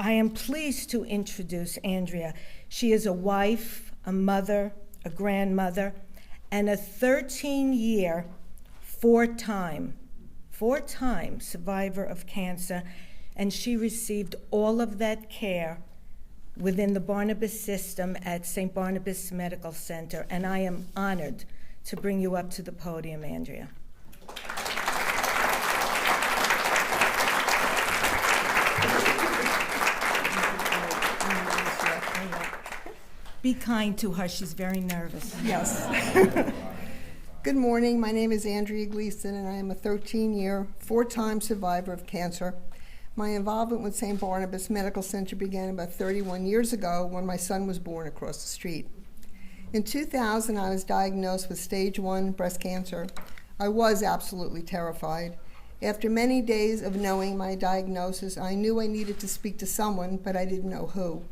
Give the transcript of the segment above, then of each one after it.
I am pleased to introduce Andrea. She is a wife, a mother, a grandmother, and a 13-year, four-time survivor of cancer, and she received all of that care within the Barnabas system at Saint Barnabas Medical Center, and I am honored to bring you up to the podium, Andrea. Be kind to her, she's very nervous. Yes. Good morning, my name is Andrea Gleason, and I am a 13-year, four-time survivor of cancer. My involvement with Saint Barnabas Medical Center began about 31 years ago when my son was born across the street. In 2000, I was diagnosed with stage 1 breast cancer. I was absolutely terrified. After many days of knowing my diagnosis, I knew I needed to speak to someone, but I didn't know who.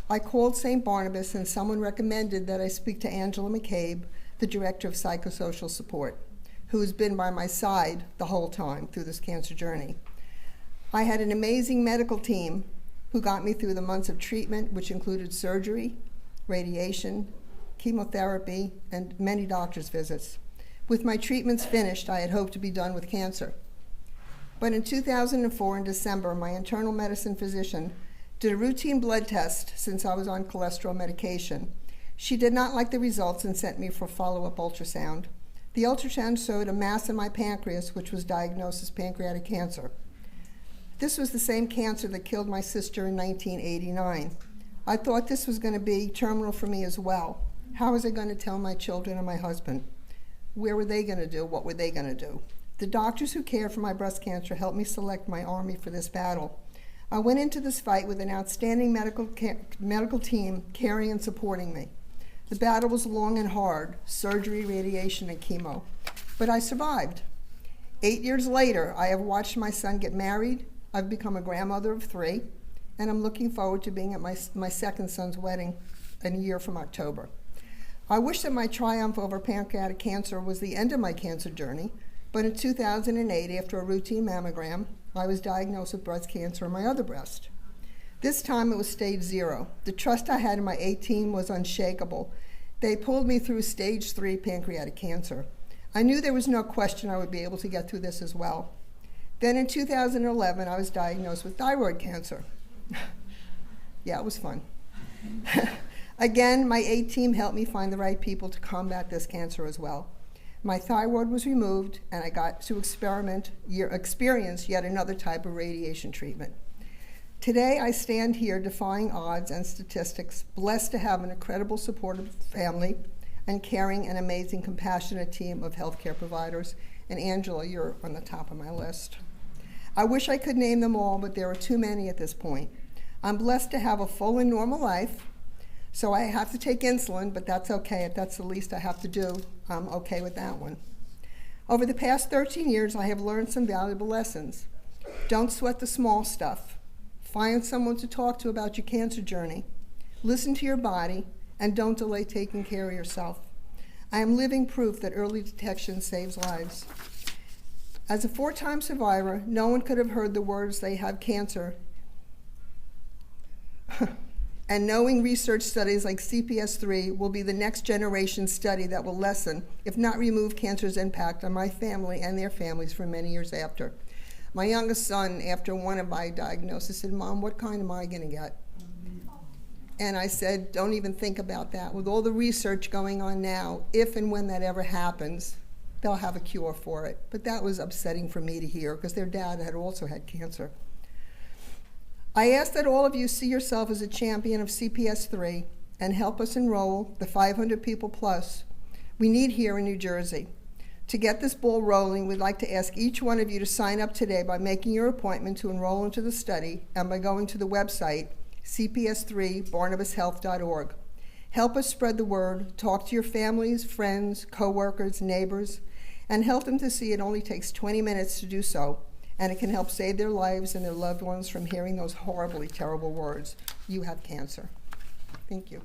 I called Saint Barnabas, and someone recommended that I speak to Angela McCabe, the Director of Psychosocial Support, who has been by my side the whole time through this cancer journey. I had an amazing medical team who got me through the months of treatment, which included surgery, radiation, chemotherapy, and many doctor's visits. With my treatments finished, I had hoped to be done with cancer. But in 2004, in December, my internal medicine physician did a routine blood test since I was on cholesterol medication. She did not like the results and sent me for follow-up ultrasound. The ultrasound showed a mass in my pancreas, which was diagnosed as pancreatic cancer. This was the same cancer that killed my sister in 1989. I thought this was going to be terminal for me as well. How was I going to tell my children and my husband? Where were they going to do? What were they going to do? The doctors who cared for my breast cancer helped me select my army for this battle. I went into this fight with an outstanding medical team caring and supporting me. The battle was long and hard, surgery, radiation, and chemo, but I survived. 8 years later, I have watched my son get married, I've become a grandmother of 3, and I'm looking forward to being at my second son's wedding in a year from October. I wish that my triumph over pancreatic cancer was the end of my cancer journey, but in 2008, after a routine mammogram, I was diagnosed with breast cancer in my other breast. This time it was stage 0. The trust I had in my A team was unshakable. They pulled me through stage 3 pancreatic cancer. I knew there was no question I would be able to get through this as well. Then in 2011, I was diagnosed with thyroid cancer. Yeah, it was fun. Again, my A team helped me find the right people to combat this cancer as well. My thyroid was removed, and I got to experience yet another type of radiation treatment. Today, I stand here defying odds and statistics, blessed to have an incredible supportive family and caring and amazing, compassionate team of healthcare providers. And Angela, you're on the top of my list. I wish I could name them all, but there are too many at this point. I'm blessed to have a full and normal life. So I have to take insulin, but that's okay. If that's the least I have to do, I'm okay with that one. Over the past 13 years, I have learned some valuable lessons. Don't sweat the small stuff. Find someone to talk to about your cancer journey. Listen to your body, and don't delay taking care of yourself. I am living proof that early detection saves lives. As a 4-time survivor, no one could have heard the words "they have cancer." And knowing research studies like CPS3 will be the next generation study that will lessen, if not remove, cancer's impact on my family and their families for many years after. My youngest son, after one of my diagnoses, said, "Mom, what kind am I going to get?" And I said, "Don't even think about that. With all the research going on now, if and when that ever happens, they'll have a cure for it." But that was upsetting for me to hear because their dad had also had cancer. I ask that all of you see yourself as a champion of CPS3 and help us enroll the 500 people plus we need here in New Jersey. To get this ball rolling, we'd like to ask each one of you to sign up today by making your appointment to enroll into the study and by going to the website cps3barnabashealth.org. Help us spread the word, talk to your families, friends, co-workers, neighbors, and help them to see it only takes 20 minutes to do so, and it can help save their lives and their loved ones from hearing those horribly terrible words, "You have cancer." Thank you.